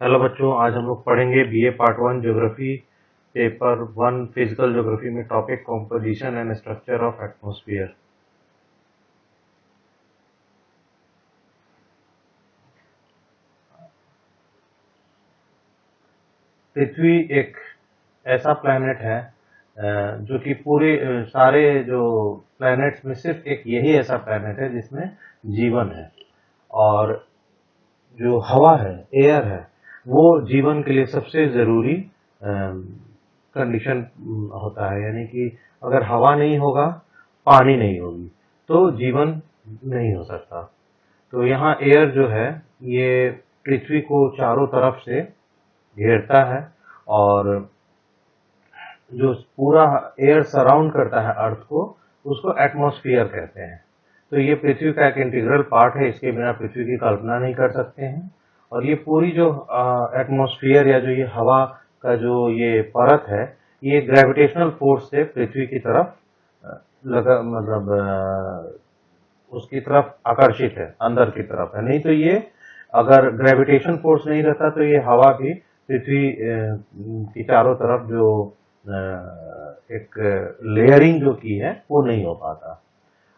Hello बच्चों, आज हम लोग पढ़ेंगे BA part 1 geography paper 1 physical geography में topic composition and structure of atmosphere. पृथ्वी एक ऐसा प्लैनेट है जो कि पूरे सारे जो प्लैनेट्स में सिर्फ एक यही ऐसा प्लैनेट है जिसमें जीवन है। और जो हवा है, एयर है, वो जीवन के लिए सबसे ज़रूरी कंडीशन होता है। यानी कि अगर हवा नहीं होगा, पानी नहीं होगी, तो जीवन नहीं हो सकता। तो यहाँ एयर जो है ये पृथ्वी को चारों तरफ से घेरता है और जो पूरा एयर सराउंड करता है अर्थ को, उसको एटमॉस्फेयर कहते हैं। तो ये पृथ्वी का एक इंटीग्रल पार्ट है, इसके बिना पृथ्वी की कल्पना नहीं कर सकते हैं। और ये पूरी जो एटमॉस्फेयर या जो ये हवा का जो ये परत है, ये ग्रेविटेशनल फोर्स से पृथ्वी की तरफ उसकी तरफ आकर्षित है, अंदर की तरफ है। नहीं तो ये अगर ग्रेविटेशन फोर्स नहीं रहता तो ये हवा भी पृथ्वी की चारों तरफ जो एक लेयरिंग जो की है वो नहीं हो पाता।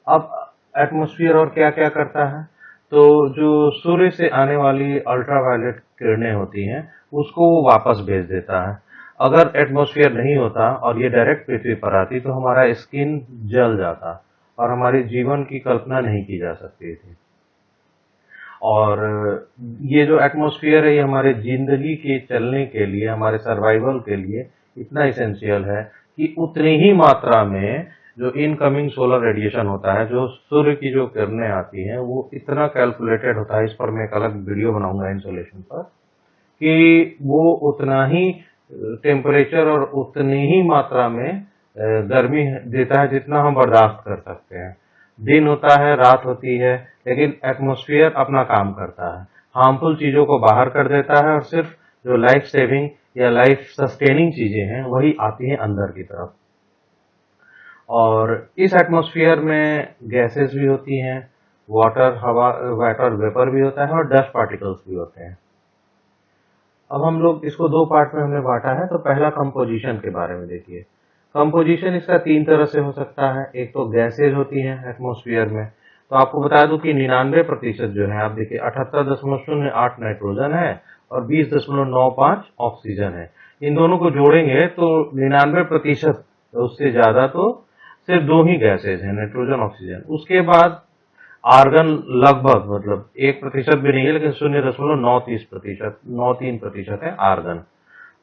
अब एटमॉस्फेयर और क्या क्या करता है, तो जो सूर्य से आने वाली अल्ट्रावायलेट किरणें होती हैं उसको वो वापस भेज देता है। अगर एटमॉस्फेयर नहीं होता और ये डायरेक्ट पृथ्वी पर आती तो हमारा स्किन जल जाता और हमारे जीवन की कल्पना नहीं की जा सकती थी। और ये जो एटमॉस्फेयर है ये हमारे जिंदगी के चलने के लिए, हमारे सर्वाइवल के लिए इतना इसेंशियल है कि उतनी ही मात्रा में जो इनकमिंग सोलर रेडिएशन होता है, जो सूर्य की जो किरणें आती हैं, वो इतना कैलकुलेटेड होता है। इस पर मैं एक अलग वीडियो बनाऊंगा इंसोलेशन पर, कि वो उतना ही टेम्परेचर और उतनी ही मात्रा में गर्मी देता है जितना हम बर्दाश्त कर सकते हैं। दिन होता है, रात होती है, लेकिन एटमॉस्फेयर अपना काम करता है, हार्मफुल चीजों को बाहर कर देता है और सिर्फ जो लाइफ सेविंग या लाइफ सस्टेनिंग चीजें हैं वही आती हैं अंदर की तरफ। और इस एटमॉस्फेयर में गैसेस भी होती हैं, वाटर वेपर भी होता है और डस्ट पार्टिकल्स भी होते हैं। अब हम लोग इसको दो पार्ट में हमने बांटा है। तो पहला कंपोजिशन के बारे में देखिए। कंपोजिशन इसका तीन तरह से हो सकता है। एक तो गैसेज होती हैं एटमॉस्फेयर में, तो आपको बता दूं कि 99% जो है, आप देखिए 78.08 नाइट्रोजन है और 20.95 ऑक्सीजन है। इन दोनों को जोड़ेंगे तो 99%, उससे ज्यादा तो सिर्फ दो ही गैसेज हैं, नाइट्रोजन ऑक्सीजन। उसके बाद आर्गन लगभग, मतलब 1% भी नहीं है, लेकिन 0.93% है आर्गन।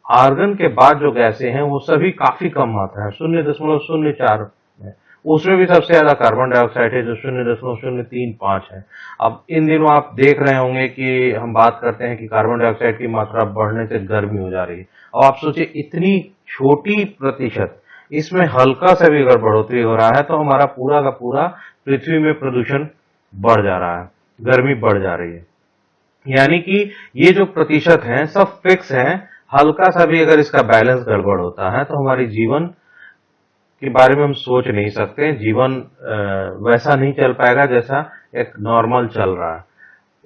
आर्गन के बाद जो गैसें हैं वो सभी काफी कम मात्रा है, 0.04 है। उसमें भी सबसे ज्यादा कार्बन डाइऑक्साइड है जो 0.035 है। अब इन दिनों आप देख रहे होंगे कि हम बात करते हैं कि कार्बन डाइऑक्साइड की मात्रा बढ़ने से गर्मी हो जा रही है। अब आप सोचिए, इतनी छोटी प्रतिशत, इसमें हल्का सा भी अगर बढ़ोतरी हो रहा है तो हमारा पूरा का पूरा पृथ्वी में प्रदूषण बढ़ जा रहा है, गर्मी बढ़ जा रही है। यानी कि ये जो प्रतिशत है सब फिक्स है, हल्का सा भी अगर इसका बैलेंस गड़बड़ होता है तो हमारी जीवन के बारे में हम सोच नहीं सकते। जीवन वैसा नहीं चल पाएगा जैसा एक नॉर्मल चल रहा है।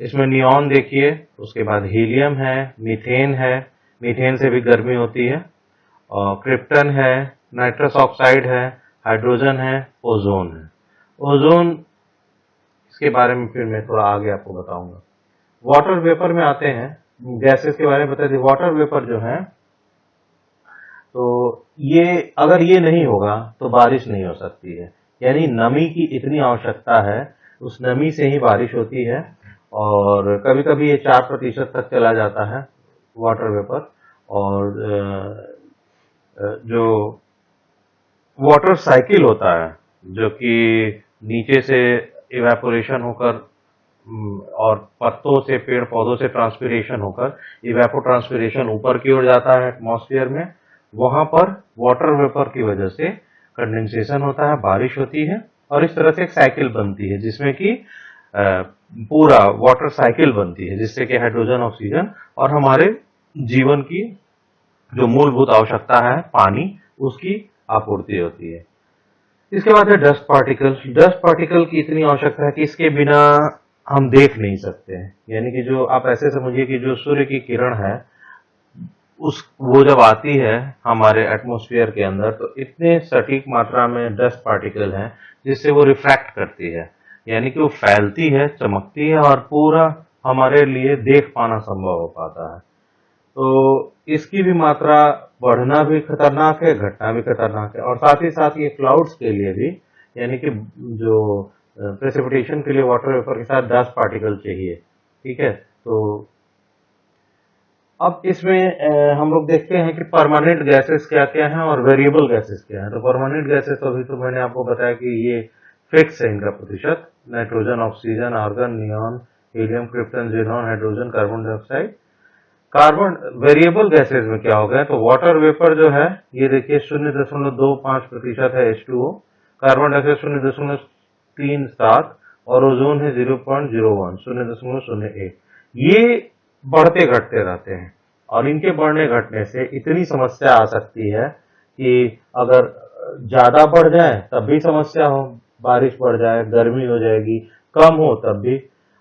इसमें नियॉन देखिए, उसके बाद हीलियम है, मीथेन है, मीथेन से भी गर्मी होती है, और क्रिप्टन है, नाइट्रस ऑक्साइड है, हाइड्रोजन है, ओजोन है। ओजोन, इसके बारे में फिर मैं थोड़ा आगे आपको बताऊंगा। वाटर वेपर में आते हैं, गैसेस के बारे में बता दी। वाटर वेपर जो है, तो ये अगर ये नहीं होगा तो बारिश नहीं हो सकती है। यानी नमी की इतनी आवश्यकता है, उस नमी से ही बारिश होती है। और कभी कभी ये 4% तक चला जाता है वाटर वेपर। और जो वाटर साइकिल होता है, जो कि नीचे से इवेपोरेशन होकर और पत्तों से, पेड़ पौधों से ट्रांसपिरेशन होकर इवेपोट्रांसपिरेशन ऊपर की ओर जाता है एटमॉस्फेयर में, वहां पर वाटर वेपर की वजह से कंडेंसेशन होता है, बारिश होती है और इस तरह से एक साइकिल बनती है जिसमें कि पूरा वाटर साइकिल बनती है, जिससे कि हाइड्रोजन, ऑक्सीजन और हमारे जीवन की जो मूलभूत आवश्यकता है पानी, उसकी आपूर्ति होती है। इसके बाद है डस्ट पार्टिकल। डस्ट पार्टिकल की इतनी आवश्यकता है कि इसके बिना हम देख नहीं सकते हैं। यानी कि जो आप ऐसे समझिए कि जो सूर्य की किरण है उस वो जब आती है हमारे एटमॉस्फेयर के अंदर, तो इतने सटीक मात्रा में डस्ट पार्टिकल हैं जिससे वो रिफ्रैक्ट करती है, यानी कि वो फैलती है, चमकती है और पूरा हमारे लिए देख पाना संभव हो पाता है। तो इसकी भी मात्रा बढ़ना भी खतरनाक है, घटना भी खतरनाक है। और साथ ही साथ ये क्लाउड्स के लिए भी, यानी कि जो प्रेसिपिटेशन के लिए वाटर वेपर के साथ डस्ट पार्टिकल चाहिए, ठीक है। तो अब इसमें हम लोग देखते हैं कि परमानेंट गैसेस क्या क्या हैं और वेरिएबल गैसेस क्या हैं। तो परमानेंट गैसेस तो अभी तो मैंने आपको बताया कि ये फिक्स है इनका प्रतिशत, nitrogen, oxygen, argon, neon, helium, krypton, xenon, hydrogen, carbon dioxide. Carbon variable gases में क्या हो गया, तो वाटर वेपर जो है ये देखिए 0.25% है H2O, कार्बन डाइऑक्साइड 0.37 और ओजोन है 0.01, 0.01। ये बढ़ते घटते रहते हैं और इनके बढ़ने घटने से इतनी समस्या आ सकती है कि अगर ज्यादा बढ़ जाए तब भी समस्या हो, बारिश बढ़ जाए, गर्मी हो जाएगी, कम हो तब भी।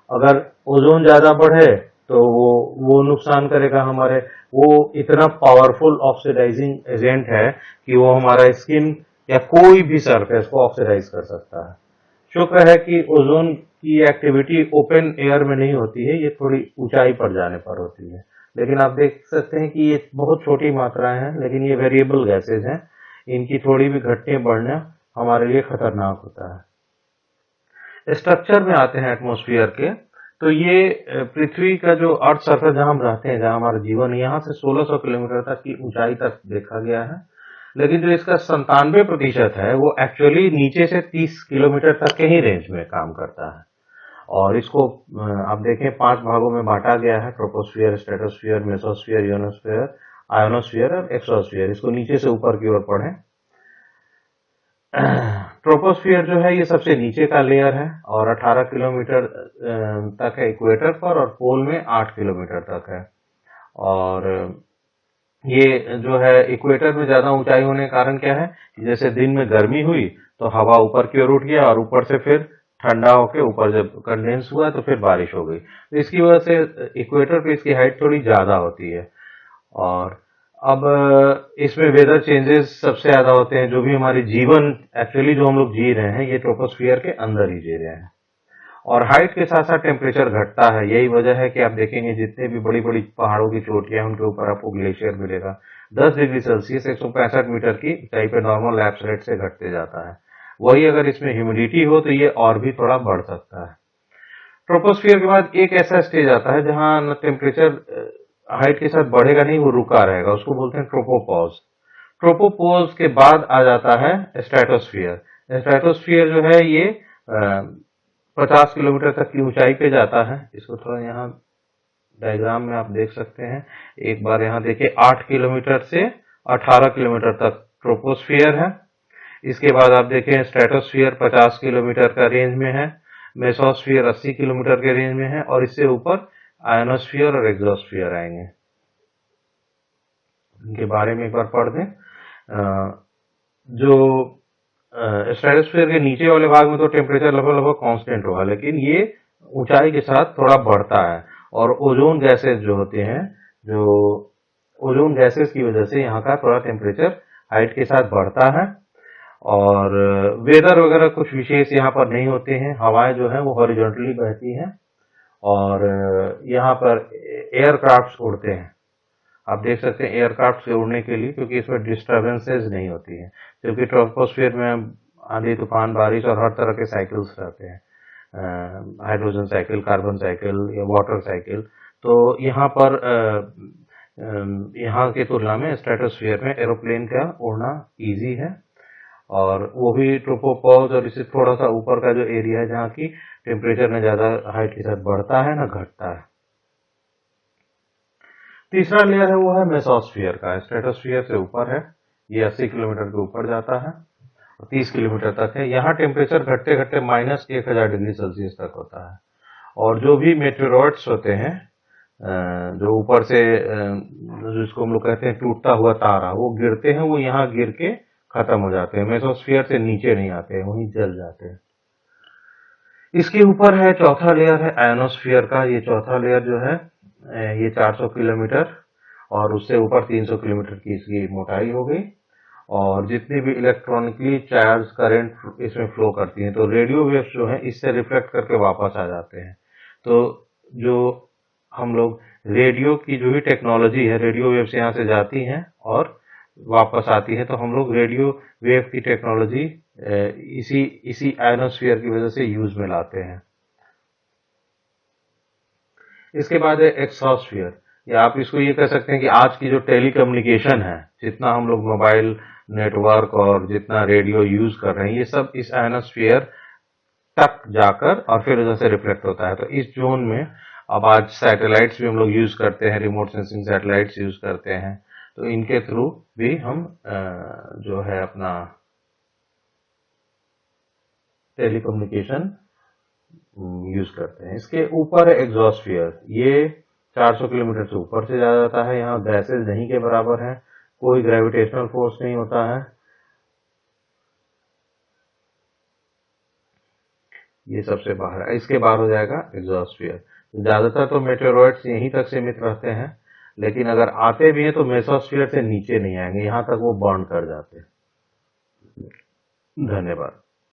अगर ओजोन ज्यादा बढ़े तो वो नुकसान करेगा हमारे, वो इतना पावरफुल ऑक्सीडाइजिंग एजेंट है कि वो हमारा स्किन या कोई भी सरफेस को ऑक्सीडाइज कर सकता है। शुक्र है कि ओजोन की एक्टिविटी ओपन एयर में नहीं होती है, ये थोड़ी ऊंचाई पर जाने पर होती है। लेकिन आप देख सकते हैं कि ये बहुत छोटी मात्राएं हैं, लेकिन ये वेरिएबल गैसेज हैं, इनकी थोड़ी भी घटने बढ़ना हमारे लिए खतरनाक होता है। स्ट्रक्चर में आते हैं एटमॉस्फेयर के, तो ये पृथ्वी का जो अर्थ सर्कल जहां हम रहते हैं, जहां हमारा जीवन, यहाँ से 1600 किलोमीटर तक की ऊंचाई तक देखा गया है। लेकिन जो इसका 97% है वो एक्चुअली नीचे से 30 किलोमीटर तक के ही रेंज में काम करता है। और इसको आप देखें 5 भागों में बांटा गया है, troposphere, stratosphere, mesosphere, ionosphere, ionosphere और एक्सोस्फियर। इसको नीचे से ऊपर की ओर पढ़ें। ट्रोपोस्फियर जो है ये सबसे नीचे का लेयर है और 18 किलोमीटर तक है इक्वेटर पर, और पोल में 8 किलोमीटर तक है। और ये जो है इक्वेटर में ज्यादा ऊंचाई होने के कारण क्या है, जैसे दिन में गर्मी हुई तो हवा ऊपर की ओर उठ गया और ऊपर से फिर ठंडा होके ऊपर जब कंडेंस हुआ तो फिर बारिश हो गई। तो इसकी वजह से इक्वेटर पे इसकी हाइट थोड़ी ज्यादा होती है। और अब इसमें वेदर चेंजेस सबसे ज्यादा होते हैं। जो भी हमारे जीवन एक्चुअली जो हम लोग जी रहे हैं ये ट्रोपोस्फियर के अंदर ही जी रहे हैं। और हाइट के साथ साथ टेम्परेचर घटता है। यही वजह है कि आप देखेंगे जितने भी बड़ी बड़ी पहाड़ों की चोटियां हैं उनके ऊपर आपको ग्लेशियर मिलेगा। 10 डिग्री सेल्सियस 165 मीटर की ऊंचाई पे नॉर्मल लैप्स रेट से घटते जाता है। वही अगर इसमें ह्यूमिडिटी हो तो ये और भी थोड़ा बढ़ सकता है। ट्रोपोस्फियर के बाद एक ऐसा स्टेज आता है जहां टेम्परेचर हाइट के साथ बढ़ेगा नहीं, वो रुका रहेगा, उसको बोलते हैं ट्रोपोपॉज। ट्रोपोपॉज के बाद आ जाता है स्ट्रेटोस्फियर। स्ट्रेटोस्फियर जो है ये 50 किलोमीटर तक की ऊंचाई पे जाता है। इसको थोड़ा यहाँ डायग्राम में आप देख सकते हैं। एक बार यहाँ देखिए 8 किलोमीटर से 18 किलोमीटर तक ट्रोपोस्फियर है। इसके बाद आप देखें स्ट्रेटोस्फियर 50 किलोमीटर का रेंज में है, मेसोस्फियर 80 किलोमीटर के रेंज में है, और इससे ऊपर आयोनोस्फियर और एक्सोस्फियर आएंगे। इनके बारे में एक बार पढ़ दें। जो स्ट्रेटोस्फीयर के नीचे वाले भाग में तो टेम्परेचर लगभग कांस्टेंट होगा, लेकिन ये ऊंचाई के साथ थोड़ा बढ़ता है। और ओजोन गैसेस जो होते हैं, जो ओजोन गैसेस की वजह से यहाँ का थोड़ा टेम्परेचर हाइट के साथ बढ़ता है। और वेदर वगैरह कुछ विशेष यहाँ पर नहीं होते हैं। हवाएं जो है वो हॉरिजॉन्टली बहती हैं और यहाँ पर एयरक्राफ्ट उड़ते हैं। आप देख सकते हैं एयरक्राफ्ट से उड़ने के लिए, क्योंकि इसमें डिस्टर्बेंसेस नहीं होती है, क्योंकि ट्रोपोस्फियर में आंधी तूफान, बारिश और हर तरह के साइकिल्स रहते हैं, हाइड्रोजन साइकिल, कार्बन साइकिल या वाटर साइकिल। तो यहाँ पर यहाँ की तुलना में स्ट्रेटोस्फियर में एरोप्लेन का उड़ना इजी है। और वो भी ट्रोपोपॉज और इससे थोड़ा सा ऊपर का जो एरिया है जहाँ की टेम्परेचर न ज्यादा हाइट के साथ बढ़ता है न घटता है। तीसरा लेयर है वो है मेसोस्फियर का। स्ट्रेटोस्फियर से ऊपर है, ये 80 किलोमीटर के ऊपर जाता है और 30 किलोमीटर तक है। यहाँ टेम्परेचर घटते घटते -1000 डिग्री सेल्सियस तक होता है। और जो भी मेटेरोइड्स होते हैं, जो ऊपर से जिसको हम लोग कहते हैं टूटता हुआ तारा, वो गिरते हैं, वो यहाँ गिर के खत्म हो जाते हैं, मेसोस्फियर से नीचे नहीं आते हैं, वहीं जल जाते हैं। इसके ऊपर है चौथा लेयर है आयनोस्फीयर का। ये चौथा लेयर जो है ये 400 किलोमीटर और उससे ऊपर 300 किलोमीटर की इसकी मोटाई हो गई। और जितनी भी इलेक्ट्रॉनिकली चार्ज करंट इसमें फ्लो करती हैं तो रेडियो वेव्स जो है इससे रिफ्लेक्ट करके वापस आ जाते हैं। तो जो हम लोग रेडियो की जो भी टेक्नोलॉजी है, रेडियो वेव्स यहाँ से जाती हैं और वापस आती है, तो हम लोग रेडियो वेव की टेक्नोलॉजी इसी आयनोस्फीयर की वजह से यूज में लाते हैं। इसके बाद है एक्सोस्फीयर, या आप इसको ये कह सकते हैं कि आज की जो टेलीकम्युनिकेशन है, जितना हम लोग मोबाइल नेटवर्क और जितना रेडियो यूज कर रहे हैं, ये सब इस आयनोस्फीयर तक जाकर और फिर उधर से रिफ्लेक्ट होता है। तो इस जोन में अब आज सैटेलाइट्स भी हम लोग यूज करते हैं, रिमोट सेंसिंग सैटेलाइट्स यूज करते हैं, तो इनके थ्रू भी हम जो है अपना टेलीकम्युनिकेशन यूज करते हैं। इसके ऊपर है एग्जॉस्फियर, ये 400 किलोमीटर से ऊपर से जा जाता है। यहाँ गैसेज नहीं के बराबर है, कोई ग्रेविटेशनल फोर्स नहीं होता है। ये सबसे बाहर है, इसके बाहर हो जाएगा एग्जॉस्फियर। ज्यादातर तो मेटेरॉइड्स यहीं तक सीमित रहते हैं, लेकिन अगर आते भी हैं तो मेसोस्फियर से नीचे नहीं आएंगे, यहां तक वो बर्न कर जाते हैं। धन्यवाद।